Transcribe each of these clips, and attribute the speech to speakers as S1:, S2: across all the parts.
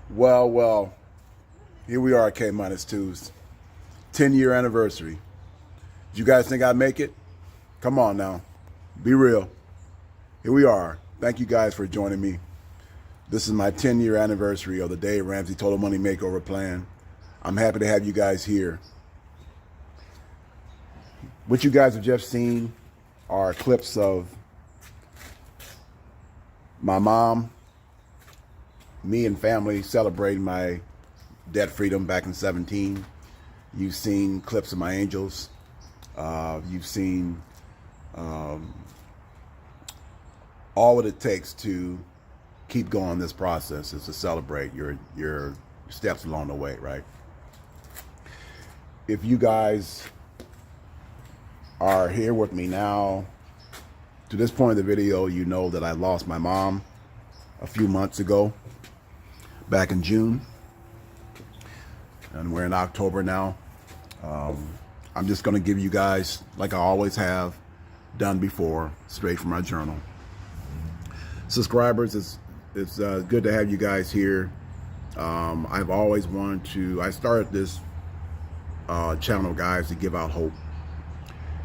S1: Well, here we are at Kminustwo's 10-year anniversary. Did you guys think I'd make it? Come on now. Be real. Here we are. Thank you guys for joining me. This is my 10-year anniversary of the day Ramsey Total Money Makeover plan. I'm happy to have you guys here. What you guys have just seen are clips of my mom, me and family celebrating my debt freedom back in 17. You've seen clips of my angels. You've seen all what it takes to keep going this process is to celebrate your steps along the way, right? If you guys are here with me now, to this point of the video, you know that I lost my mom a few months ago, back in June, and we're in October now. I'm just going to give you guys, like I always have done before, straight from my journal. Subscribers, it's good to have you guys here. I've always wanted to, I started this channel, guys, to give out hope,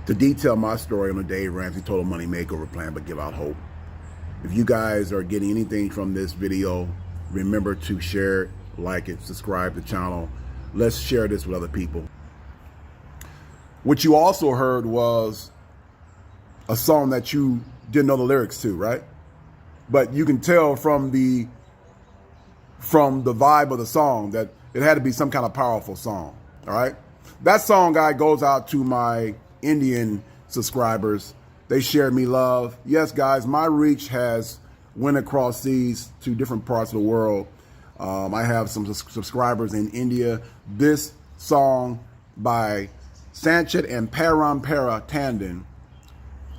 S1: to detail my story on the day Ramsey Total Money Makeover plan, but give out hope. If you guys are getting anything from this video, remember to share it, like it, subscribe to the channel. Let's share this with other people. What you also heard was a song that you didn't know the lyrics to, right? But you can tell from the vibe of the song that it had to be some kind of powerful song, all right? That song, guy, goes out to my Indian subscribers. They shared me love. Yes, guys, my reach has went across seas to different parts of the world. I have some subscribers in India. This song by Sanchet and Parampara Tandon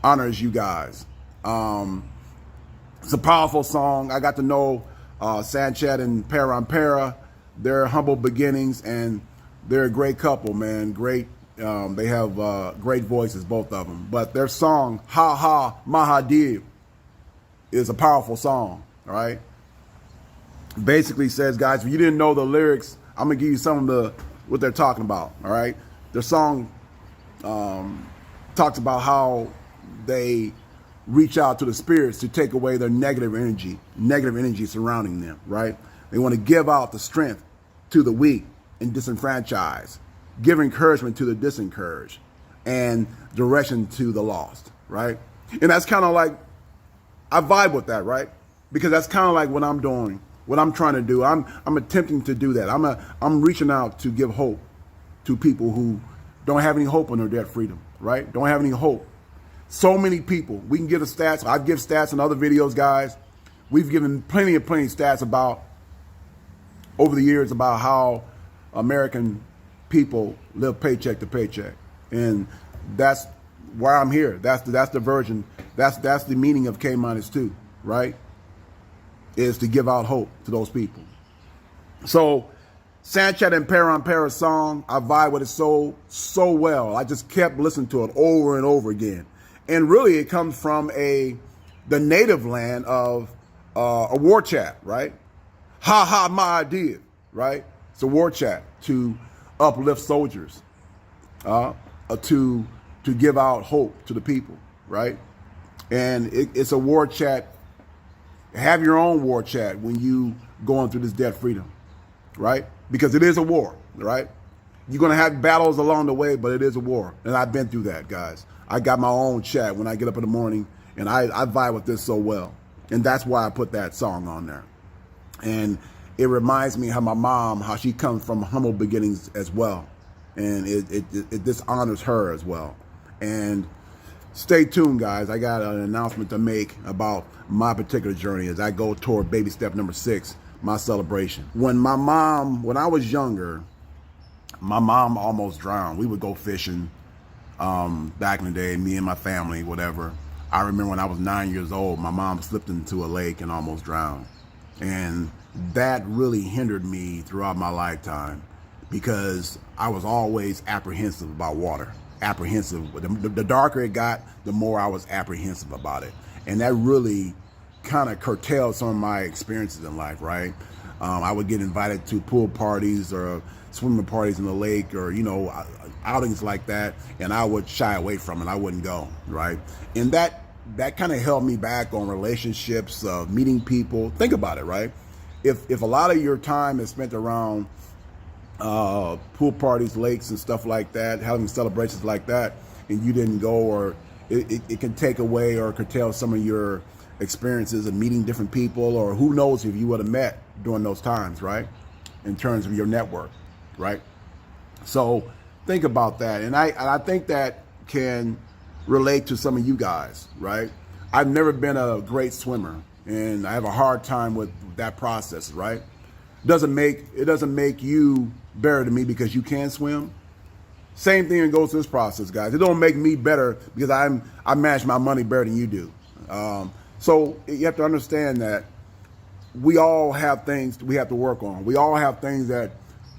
S1: honors you guys. It's a powerful song. I got to know Sanchet and Parampara, their humble beginnings, and they're a great couple, man. Great. They have great voices, both of them. But their song, Ha Ha Mahadev, is a powerful song, all right? Basically says, guys, if you didn't know the lyrics, I'm going to give you some of what they're talking about, all right? Their song talks about how they reach out to the spirits to take away their negative energy surrounding them, right? They want to give out the strength to the weak and disenfranchised, give encouragement to the disencouraged, and direction to the lost, right? And that's kind of like, I vibe with that, right? Because that's kind of like what I'm doing, what I'm trying to do. I'm attempting to do that. I'm reaching out to give hope to people who don't have any hope on their debt freedom, right? Don't have any hope. So many people. We can give the stats. I've given stats in other videos, guys. We've given plenty of stats about, over the years, about how American people live paycheck to paycheck. And that's why I'm here. That's the version. That's the meaning of K-2, right? Is to give out hope to those people. So Sanchet and Parampara's song, I vibe with it so well. I just kept listening to it over and over again. And really it comes from the native land of a war chant, right? Ha ha my idea, right? It's a war chant to uplift soldiers, to give out hope to the people, right? And it's a war chant. Have your own war chant when you going through this debt freedom, right? Because it is a war, right? You're going to have battles along the way, but it is a war. And I've been through that, guys. I got my own chat when I get up in the morning, and I vibe with this so well. And that's why I put that song on there. And it reminds me how my mom, how she comes from humble beginnings as well. And this honors her as well. And stay tuned, guys. I got an announcement to make about my particular journey as I go toward baby step number 6, my celebration. When I was younger, my mom almost drowned. We would go fishing back in the day, me and my family, whatever. I remember when I was 9 years old, my mom slipped into a lake and almost drowned. And that really hindered me throughout my lifetime because I was always apprehensive about water. Apprehensive. The darker it got, the more I was apprehensive about it. And that really kind of curtailed some of my experiences in life, right? I would get invited to pool parties or swimming parties in the lake, or outings like that, and I would shy away from it. I wouldn't go, right? And that kind of held me back on relationships, meeting people. Think about it, right? If a lot of your time is spent around pool parties, lakes, and stuff like that, having celebrations like that, and you didn't go, or it can take away or curtail some of your experiences of meeting different people, or who knows if you would have met during those times, right? In terms of your network, right? So think about that. And I think that can relate to some of you guys, right? I've never been a great swimmer, and I have a hard time with that process, right? It doesn't make you better than me because you can swim. Same thing goes to this process, guys. It don't make me better because I manage my money better than you do. So you have to understand that we all have things we have to work on. We all have things that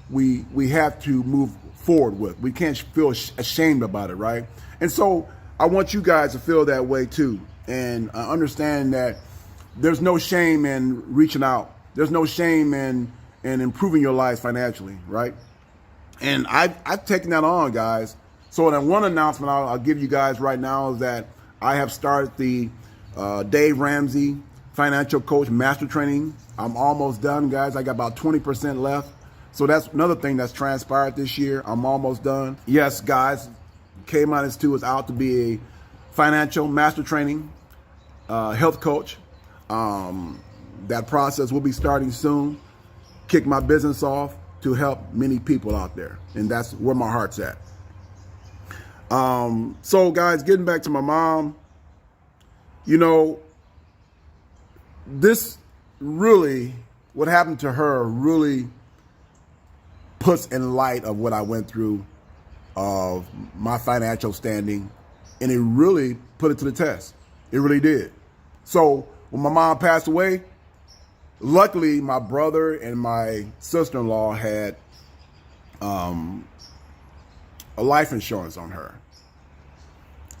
S1: we have to move forward with. We can't feel ashamed about it, right? And so I want you guys to feel that way too, and understand that there's no shame in reaching out. There's no shame in improving your lives financially, right? And I've taken that on, guys. So that one announcement I'll give you guys right now is that I have started the Dave Ramsey Financial Coach Master Training. I'm almost done, guys. I got about 20% left. So that's another thing that's transpired this year. I'm almost done. Yes, guys, Kminustwo is out to be a financial master training health coach. That process will be starting soon. Kick my business off to help many people out there. And that's where my heart's at. So guys, getting back to my mom, this really, what happened to her really puts in light of what I went through, of my financial standing, and it really put it to the test. It really did. So when my mom passed away, luckily my brother and my sister-in-law had a life insurance on her.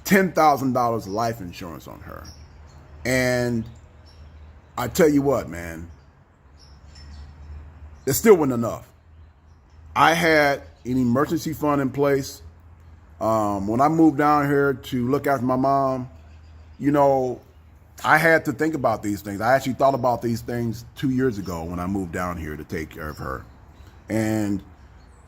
S1: $10,000 life insurance on her. And I tell you what, man, it still wasn't enough. I had an emergency fund in place. When I moved down here to look after my mom, I had to think about these things. I actually thought about these things 2 years ago when I moved down here to take care of her. And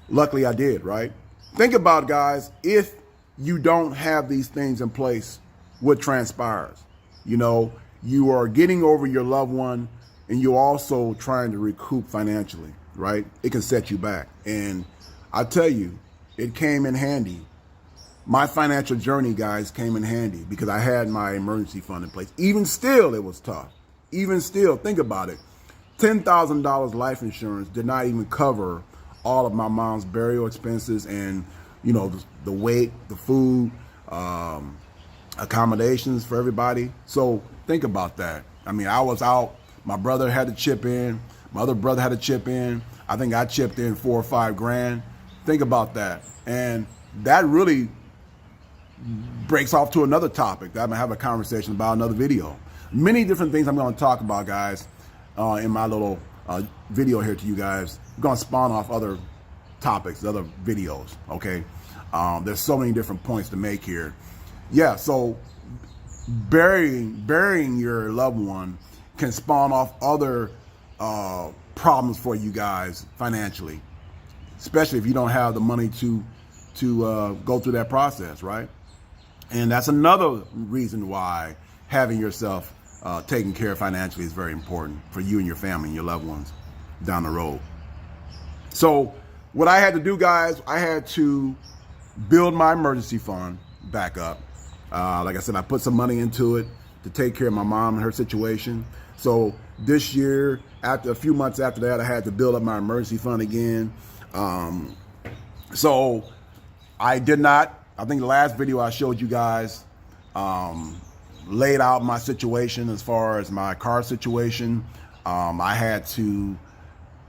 S1: luckily I did, right? Think about, guys, if you don't have these things in place, what transpires? You are getting over your loved one, and you're also trying to recoup financially, right? It can set you back. And I tell you, it came in handy. My financial journey, guys, came in handy because I had my emergency fund in place. Even still, it was tough. Even still, think about it. $10,000 life insurance did not even cover all of my mom's burial expenses and, the weight, the food, accommodations for everybody. So think about that. I mean, I was out. My brother had to chip in. My other brother had to chip in. I think I chipped in $4 or $5 grand. Think about that. And that really breaks off to another topic that I'm gonna have a conversation about, another video. Many different things I'm gonna talk about, guys, in my little video here to you guys. I'm gonna spawn off other topics, other videos, okay? There's so many different points to make here. Yeah, so burying your loved one can spawn off other problems for you guys financially, especially if you don't have the money to go through that process, right? And that's another reason why having yourself taken care of financially is very important for you and your family and your loved ones down the road. So what I had to do, guys, I had to build my emergency fund back up. Like I said, I put some money into it to take care of my mom and her situation. So this year, after a few months after that, I had to build up my emergency fund again. So I did not, I think the last video I showed you guys laid out my situation as far as my car situation. I had to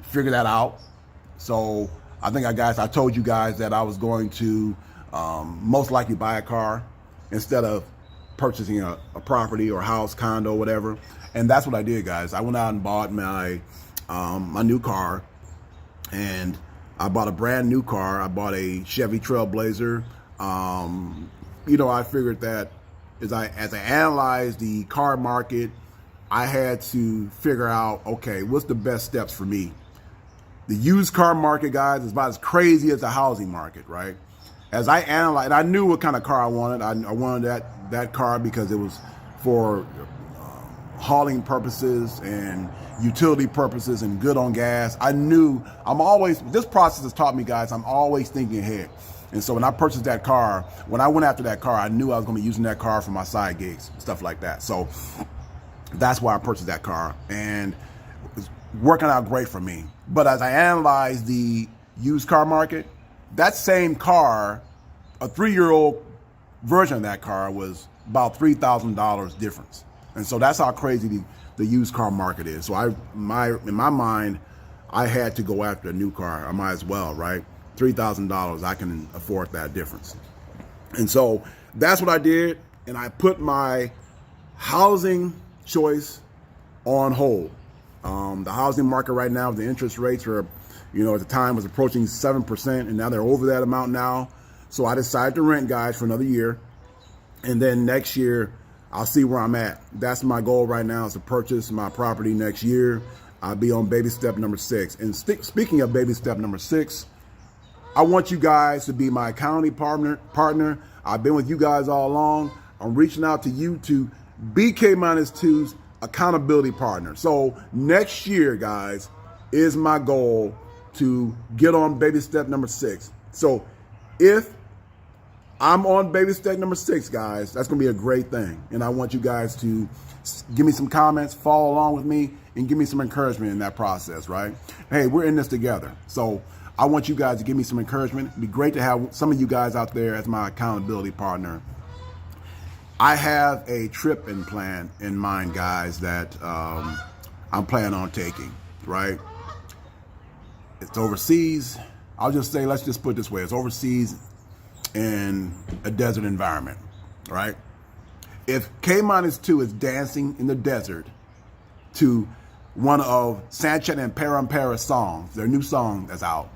S1: figure that out. So I think I told you guys that I was going to most likely buy a car instead of purchasing a property or house, condo, whatever. And that's what I did, guys. I went out and bought my my new car, and I bought a brand new car. I bought a Chevy Trailblazer. I figured that as I analyzed the car market, I had to figure out, okay, what's the best steps for me? The used car market, guys, is about as crazy as the housing market, right? As I analyzed, I knew what kind of car I wanted. I wanted that car because it was for hauling purposes and utility purposes and good on gas. I knew this process has taught me, guys, I'm always thinking ahead. And so when I purchased that car, when I went after that car, I knew I was going to be using that car for my side gigs, stuff like that. So that's why I purchased that car, and it's working out great for me. But as I analyzed the used car market, that same car, a 3-year-old version of that car, was about $3,000 difference. And so that's how crazy the used car market is. So in my mind, I had to go after a new car. I might as well, right? $3,000, I can afford that difference. And so that's what I did. And I put my housing choice on hold. The housing market right now, the interest rates are, at the time was approaching 7%, and now they're over that amount now. So I decided to rent, guys, for another year. And then next year, I'll see where I'm at. That's my goal right now, is to purchase my property next year. I'll be on baby step number 6. And speaking of baby step number 6, I want you guys to be my accountability partner. I've been with you guys all along. I'm reaching out to you to be K-2's accountability partner. So next year, guys, is my goal to get on baby step number 6. So if I'm on baby step number 6, guys, that's going to be a great thing. And I want you guys to give me some comments, follow along with me, and give me some encouragement in that process, right? Hey, we're in this together. So I want you guys to give me some encouragement. It'd be great to have some of you guys out there as my accountability partner. I have a trip plan in mind, guys, that I'm planning on taking, right? It's overseas. I'll just say, let's just put it this way. It's overseas in a desert environment, right? If K-2 is dancing in the desert to one of Sanchez and Parampara's songs, their new song that's out,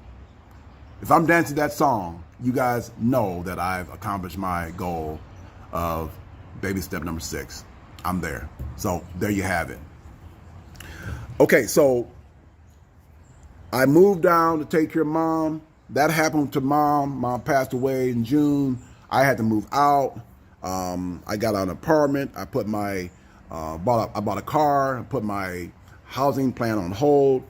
S1: if I'm dancing that song, you guys know that I've accomplished my goal of baby step number 6. I'm there. So there you have it. Okay, so I moved down to take care of Mom. That happened to Mom. Mom passed away in June. I had to move out. I got an apartment. I put I bought a car. I put my housing plan on hold.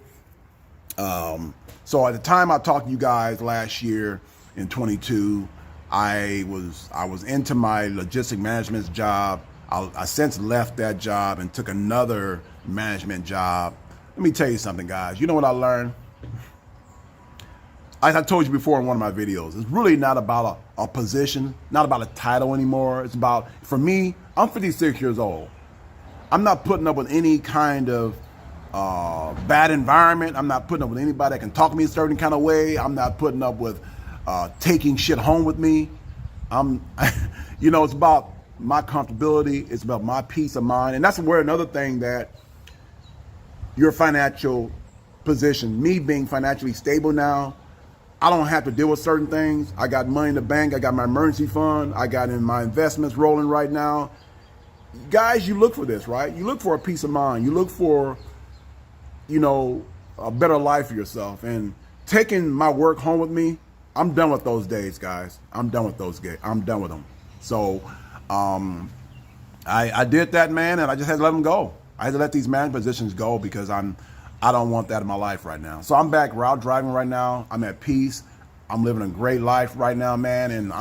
S1: So at the time I talked to you guys last year in 22, I was into my logistic management job. I since left that job and took another management job. Let me tell you something, guys. You know what I learned? As I told you before in one of my videos, it's really not about a position, not about a title anymore. It's about, for me, I'm 56 years old. I'm not putting up with any kind of bad environment. I'm not putting up with anybody that can talk to me a certain kind of way. I'm not putting up with taking shit home with me. It's about my comfortability. It's about my peace of mind. And that's where another thing that your financial position, me being financially stable now, I don't have to deal with certain things. I got money in the bank. I got my emergency fund. I got in my investments rolling right now. Guys, you look for this, right? You look for a peace of mind. You look for, a better life for yourself. And taking my work home with me, I'm done with those days, guys. I'm done with those days. I'm done with them. So I did that, man, and I just had to let them go. I had to let these management positions go because I don't want that in my life right now. So I'm back route driving right now. I'm at peace. I'm living a great life right now, man. And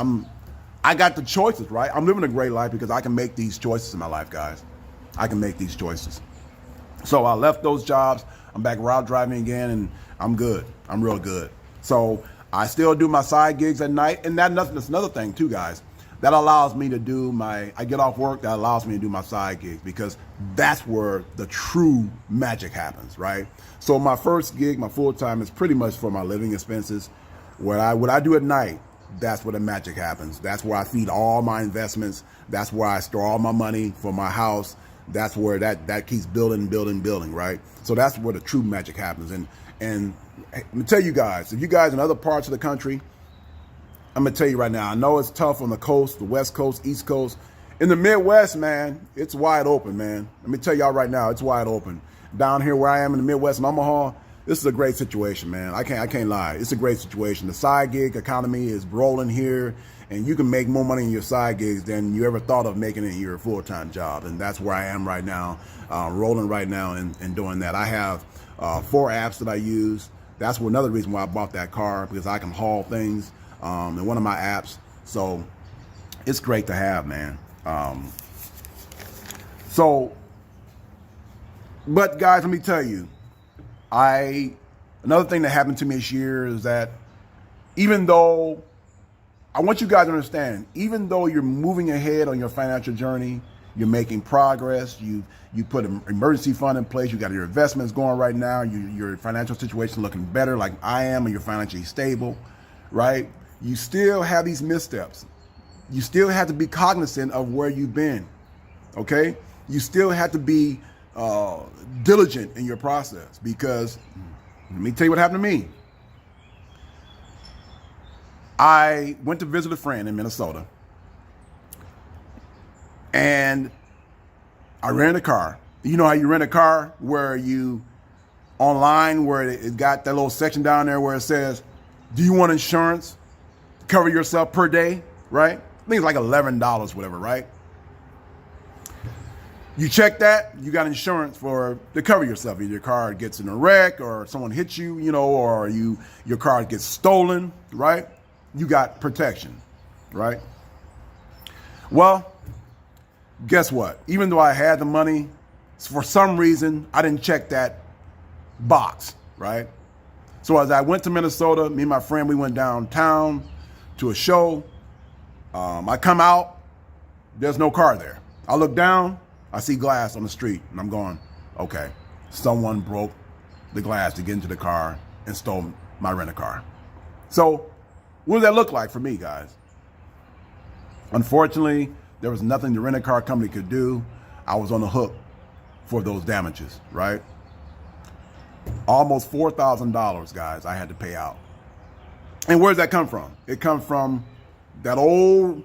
S1: I got the choices, right? I'm living a great life because I can make these choices in my life, guys. I can make these choices. So I left those jobs. I'm back route driving again, and I'm good. I'm real good. So I still do my side gigs at night. And that's another thing too, guys. That allows me to do I get off work, that allows me to do my side gigs because that's where the true magic happens, right? So my first gig, my full-time, is pretty much for my living expenses. What I do at night, that's where the magic happens. That's where I feed all my investments. That's where I store all my money for my house. that's where that keeps building, right? So that's where the true magic happens. And let me tell you guys, if you guys in other parts of the country, I'm gonna tell you right now, I know it's tough on the coast, the West Coast, East Coast. In the Midwest, man, it's wide open, man. Let me tell y'all right now, it's wide open. Down here where I am in the Midwest in Omaha, this is a great situation, man. I can't lie. It's a great situation. The side gig economy is rolling here, and you can make more money in your side gigs than you ever thought of making in your full-time job. And that's where I am right now, rolling right now and doing that. I have 4 apps that I use. That's another reason why I bought that car, because I can haul things in one of my apps. So it's great to have, man. But guys, let me tell you, another thing that happened to me this year is that even though, I want you guys to understand, even though you're moving ahead on your financial journey, you're making progress, you put an emergency fund in place, you got your investments going right now, your financial situation looking better like I am, and you're financially stable, right? You still have these missteps. You still have to be cognizant of where you've been, okay? You still have to be diligent in your process, because let me tell you what happened to me. I went to visit a friend in Minnesota, and I rented a car. You know how you rent a car where you online, where it got that little section down there where it says, do you want insurance to cover yourself per day, right? I think it's like $11, whatever, right? You check that, you got insurance to cover yourself. Either your car gets in a wreck, or someone hits you, or your car gets stolen, right? You got protection, right? Well, guess what? Even though I had the money, for some reason, I didn't check that box, right? So as I went to Minnesota, me and my friend, we went downtown to a show. I come out, there's no car there. I look down, I see glass on the street, and I'm going, okay, someone broke the glass to get into the car and stole my rent-a-car. So what does that look like for me, guys? Unfortunately, there was nothing the rent-a-car company could do. I was on the hook for those damages, right? Almost $4,000, guys, I had to pay out. And where does that come from? It comes from that old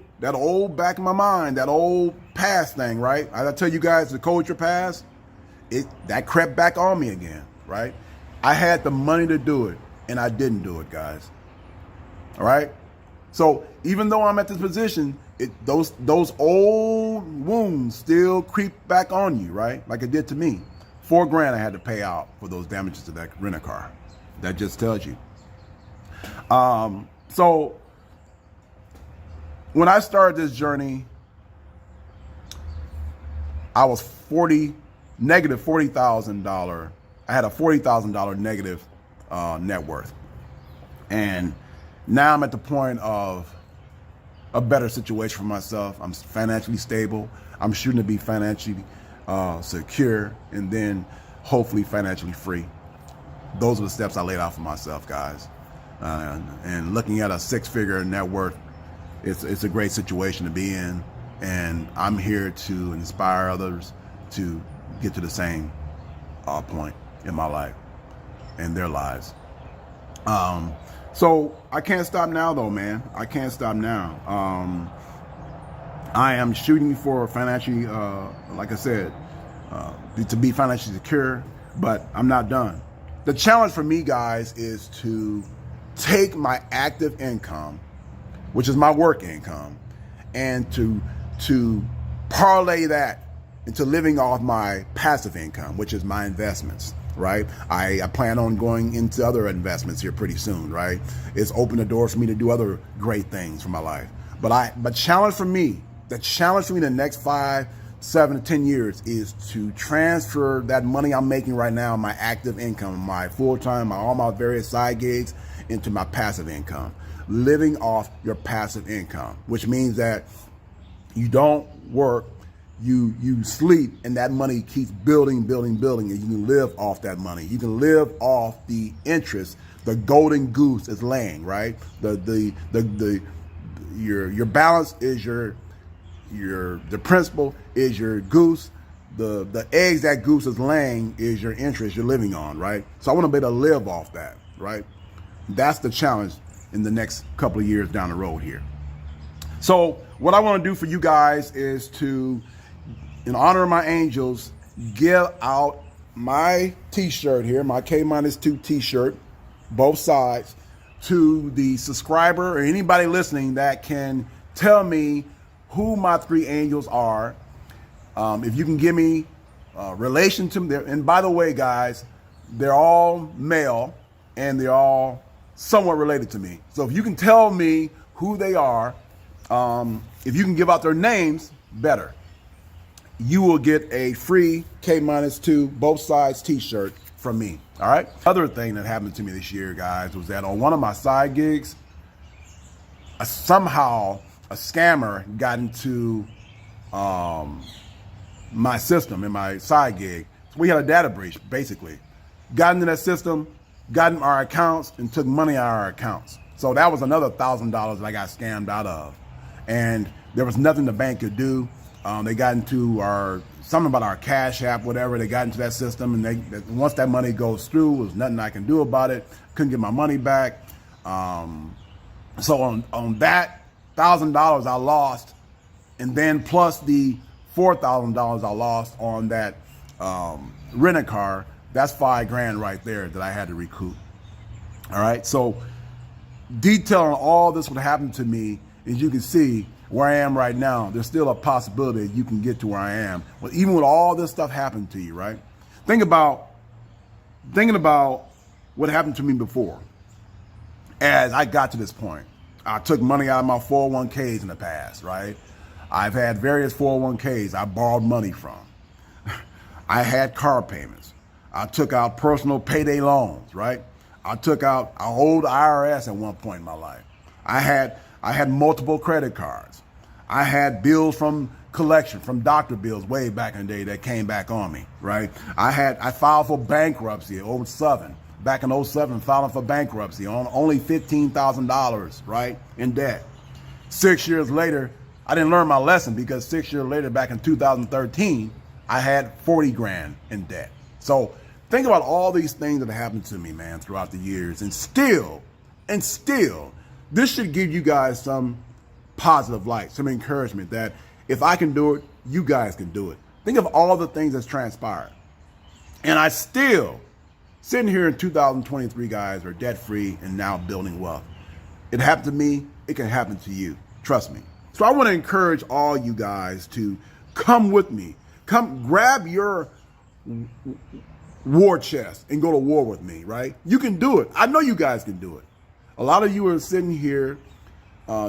S1: back in my mind, that old past thing, right? I tell you guys, the code your past, that crept back on me again, right? I had the money to do it, and I didn't do it, guys. All right? So even though I'm at this position, those old wounds still creep back on you, right? Like it did to me. $4,000 I had to pay out for those damages to that rent-a-car. That just tells you. So when I started this journey, I was negative $40,000. I had a $40,000 negative net worth. And now I'm at the point of a better situation for myself. I'm financially stable. I'm shooting to be financially secure, and then hopefully financially free. Those are the steps I laid out for myself, guys. And looking at a 6-figure net worth, it's a great situation to be in. And I'm here to inspire others to get to the same point in my life and their lives. So I can't stop now, though, man. I can't stop now. I am shooting for financially, like I said, to be financially secure, but I'm not done. The challenge for me, guys, is to take my active income, which is my work income, and to parlay that into living off my passive income, which is my investments, right? I plan on going into other investments here pretty soon, right? It's opened the doors for me to do other great things for my life. But the challenge for me the next 5, 7 to 10 years is to transfer that money I'm making right now, my active income, my full-time, all my various side gigs, into my passive income. Living off your passive income, which means that you don't work, you sleep, and that money keeps building, and you can live off that money. You can live off the interest the golden goose is laying, right? Your balance is the principal is your goose, the eggs that goose is laying is your interest you're living on, right? So I want to be able to live off that, right? That's the challenge in the next couple of years down the road here. So what I want to do for you guys is to, in honor of my angels, give out my t-shirt here, my K-2 t-shirt, both sides, to the subscriber or anybody listening that can tell me who my 3 angels are. If you can give me relation to them, and by the way, guys, they're all male and they're all somewhat related to me. So if you can tell me who they are, if you can give out their names, better. You will get a free K-2 both sides t-shirt from me. All right. Other thing that happened to me this year, guys, was that on one of my side gigs, somehow a scammer got into my system in my side gig. So we had a data breach, basically. Got into that system, got in our accounts, and took money out of our accounts. So that was another $1,000 that I got scammed out of. And there was nothing the bank could do. They got into something about our Cash App, whatever. They got into that system, and once that money goes through, there's nothing I can do about it. Couldn't get my money back. So on that $1,000 I lost, and then plus the $4,000 I lost on that rental car, that's $5,000 right there that I had to recoup. All right, so detailing all this what happened to me, as you can see where I am right now, there's still a possibility that you can get to where I am. Well, even with all this stuff happened to you, right? Thinking about what happened to me before. As I got to this point, I took money out of my 401ks in the past, right? I've had various 401ks I borrowed money from. I had car payments. I took out personal payday loans, right? I owed IRS at one point in my life. I had multiple credit cards. I had bills from collection, from doctor bills way back in the day that came back on me, right? I filed for bankruptcy in 07. Back in 07, filing for bankruptcy on only $15,000, right, in debt. 6 years later, I didn't learn my lesson because 6 years later, back in 2013, I had 40 grand in debt. So think about all these things that happened to me, man, throughout the years. And still, this should give you guys some positive light, some encouragement that if I can do it, you guys can do it. Think of all the things that's transpired. And I still, sitting here in 2023, guys, are debt-free and now building wealth. It happened to me. It can happen to you. Trust me. So I want to encourage all you guys to come with me. Come grab your war chest and go to war with me, right? You can do it. I know you guys can do it. A lot of you are sitting here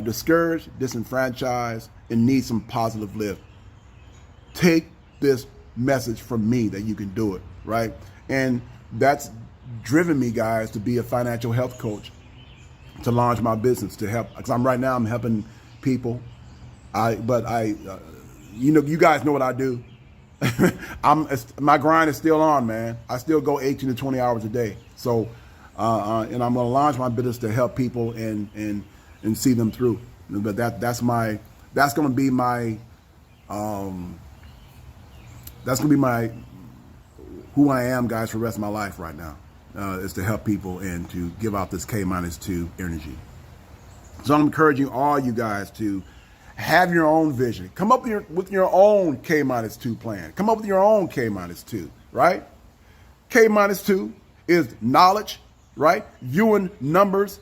S1: discouraged, disenfranchised, and need some positive lift. Take this message from me that you can do it, right? And that's driven me, guys, to be a financial health coach, to launch my business, to help, because right now I'm helping people. You guys know what I do. My grind is still on, man. I still go 18 to 20 hours a day. So, and I'm going to launch my business to help people and see them through. But that's going to be my who I am, guys, for the rest of my life right now, is to help people and to give out this K-2 energy. So I'm encouraging all you guys to have your own vision. Come up with your own K-2 plan. Come up with your own K-2, right? K-2 is knowledge, right? Viewing numbers,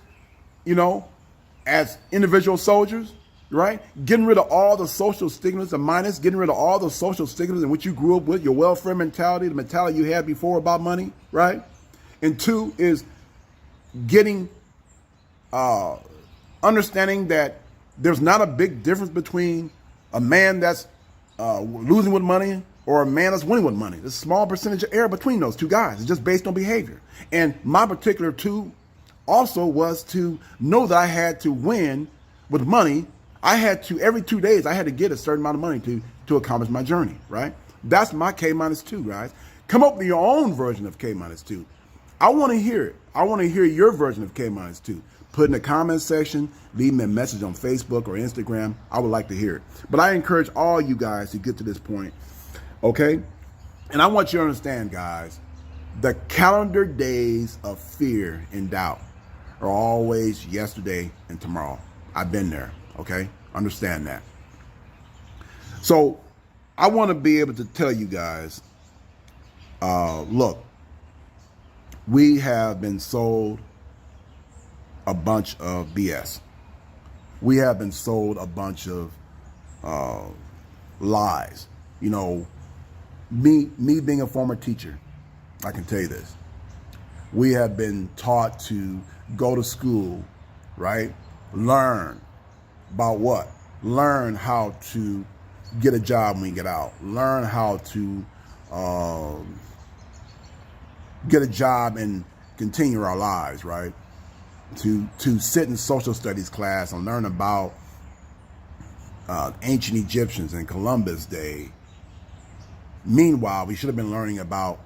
S1: as individual soldiers, right? Getting rid of all the social stigmas and minus, getting rid of all the social stigmas in which you grew up with, your welfare mentality, the mentality you had before about money, right? And 2 is getting, understanding that there's not a big difference between a man that's losing with money or a man that's winning with money. There's a small percentage of error between those two guys. It's just based on behavior. And my particular 2 also was to know that I had to win with money. I had to, every 2 days, I had to get a certain amount of money to accomplish my journey, right? That's my K-2, guys. Come up with your own version of K-2. I want to hear it. I want to hear your version of K-2. Put in the comment section, leave me a message on Facebook or Instagram. I would like to hear it. But I encourage all you guys to get to this point. Okay? And I want you to understand, guys, the calendar days of fear and doubt are always yesterday and tomorrow. I've been there, okay? Understand that. So I want to be able to tell you guys, look, we have been sold a bunch of BS. We have been sold a bunch of lies. You know, me being a former teacher, I can tell you this. We have been taught to go to school, right? Learn about what? Learn how to get a job when we get out. Learn how to get a job and continue our lives, right? To sit in social studies class and learn about ancient Egyptians and Columbus Day. Meanwhile, we should have been learning about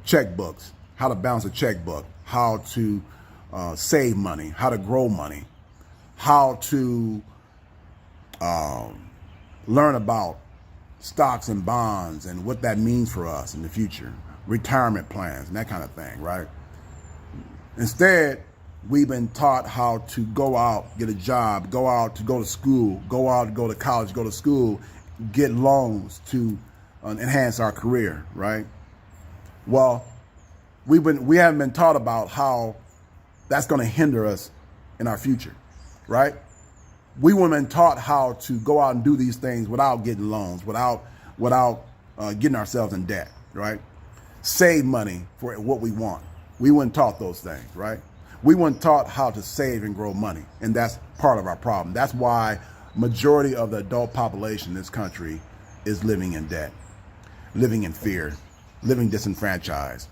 S1: checkbooks, how to balance a checkbook, how to save money, how to grow money, how to learn about stocks and bonds and what that means for us in the future, retirement plans and that kind of thing, right? Instead, we've been taught how to go out, get a job, go out to go to school, go out to go to college, go to school, get loans to enhance our career, right? Well, we haven't been taught about how that's going to hinder us in our future, right? We haven't been taught how to go out and do these things without getting loans, without getting ourselves in debt, right? Save money for what we want. We weren't taught those things, right? We weren't taught how to save and grow money, and that's part of our problem. That's why majority of the adult population in this country is living in debt, living in fear, living disenfranchised,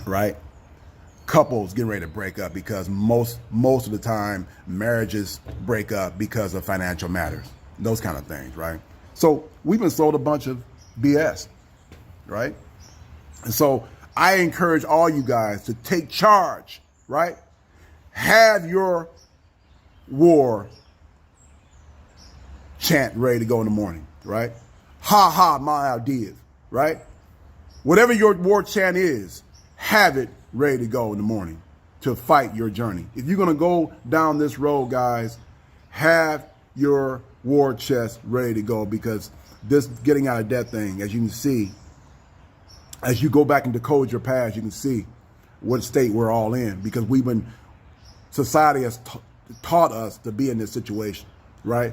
S1: right? Couples getting ready to break up because most of the time marriages break up because of financial matters, those kind of things, right? So we've been sold a bunch of BS, right? And so I encourage all you guys to take charge, right? Have your war chant ready to go in the morning, right? Ha ha, my ideas, right? Whatever your war chant is, have it ready to go in the morning to fight your journey. If you're going to go down this road, guys, have your war chest ready to go, because this getting out of debt thing, as you can see, as you go back and decode your past, you can see what state we're all in, because society has taught us to be in this situation, right?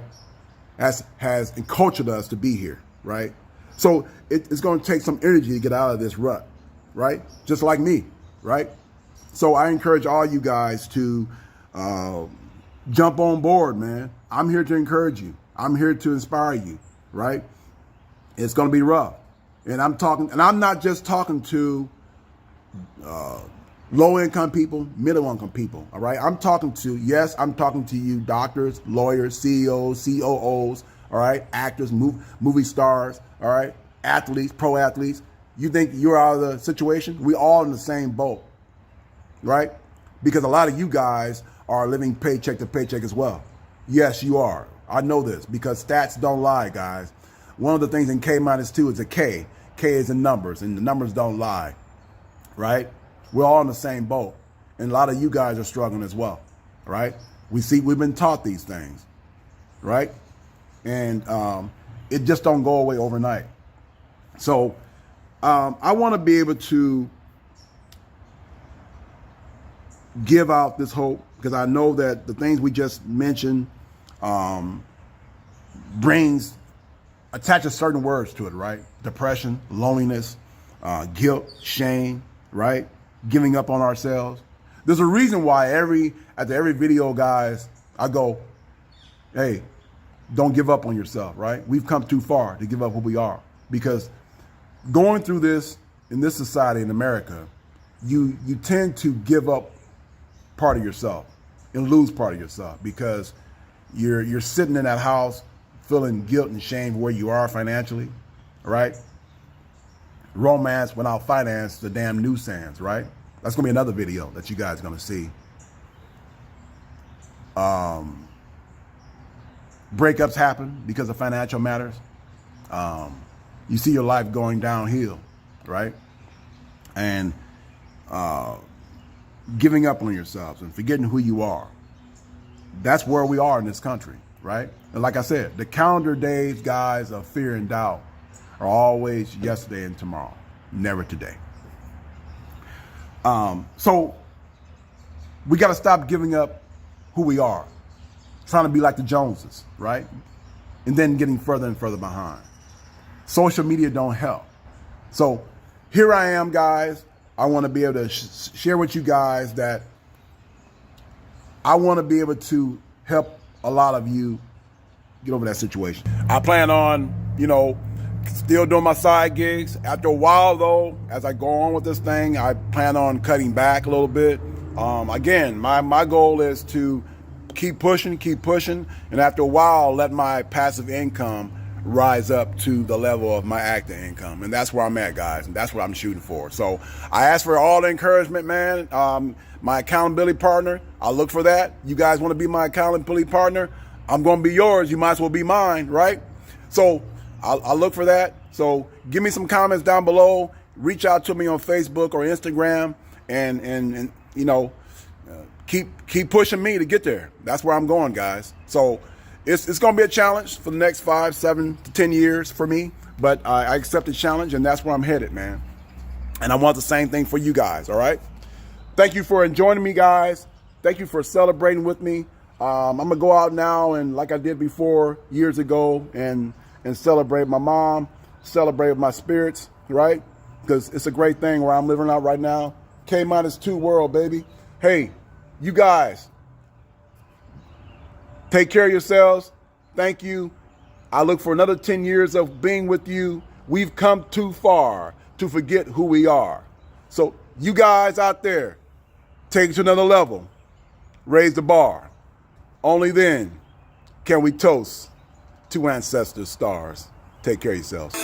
S1: Has encultured us to be here, right? So it's going to take some energy to get out of this rut, right? Just like me, right? So I encourage all you guys to jump on board, man. I'm here to encourage you. I'm here to inspire you, right? It's going to be rough. And I'm not just talking to low-income people, middle-income people, all right? I'm talking to you doctors, lawyers, CEOs, COOs, all right? Actors, movie stars, all right? Athletes, pro athletes. You think you're out of the situation? We're all in the same boat, right? Because a lot of you guys are living paycheck to paycheck as well. Yes, you are. I know this because stats don't lie, guys. One of the things in K-2 is a K. K is in numbers, and the numbers don't lie, right? We're all in the same boat. And a lot of you guys are struggling as well, right? We've been taught these things, right? And it just don't go away overnight. So I want to be able to give out this hope, because I know that the things we just mentioned attaches certain words to it, right? Depression, loneliness, guilt, shame, right? Giving up on ourselves. There's a reason why after every video, guys, I go, hey, don't give up on yourself, right? We've come too far to give up who we are, because going through this in this society in America, you tend to give up part of yourself and lose part of yourself, because you're sitting in that house feeling guilt and shame for where you are financially, right? Romance without finance, the damn nuisance, right? That's gonna be another video that you guys are gonna see. Breakups happen because of financial matters. you see your life going downhill, right? And giving up on yourselves and forgetting who you are. That's where we are in this country, right? And like I said, the calendar days, guys, of fear and doubt are always yesterday and tomorrow, never today. So we got to stop giving up who we are, trying to be like the Joneses, right? And then getting further and further behind. Social media don't help. So here I am, guys. I want to be able to share with you guys that I want to be able to help a lot of you get over that situation. I plan on, still doing my side gigs. After a while, though, as I go on with this thing, I plan on cutting back a little bit. Again, my goal is to keep pushing, and after a while, let my passive income rise up to the level of my active income. And that's where I'm at, guys, and that's what I'm shooting for. So I ask for all the encouragement, man. My accountability partner, I look for that. You guys want to be my accountability partner? I'm going to be yours. You might as well be mine, right? So I'll look for that. So give me some comments down below. Reach out to me on Facebook or Instagram, and keep pushing me to get there. That's where I'm going, guys. So it's going to be a challenge for the next 5, 7 to 10 years for me, but I accept the challenge, and that's where I'm headed, man. And I want the same thing for you guys, all right? Thank you for joining me, guys. Thank you for celebrating with me. I'm going to go out now and, like I did before years ago, and celebrate my mom, celebrate my spirits, right? Because it's a great thing where I'm living out right now. K-2 world, baby. Hey, you guys, take care of yourselves. Thank you. I look for another 10 years of being with you. We've come too far to forget who we are. So you guys out there, take it to another level. Raise the bar. Only then can we toast to ancestor stars. Take care of yourselves.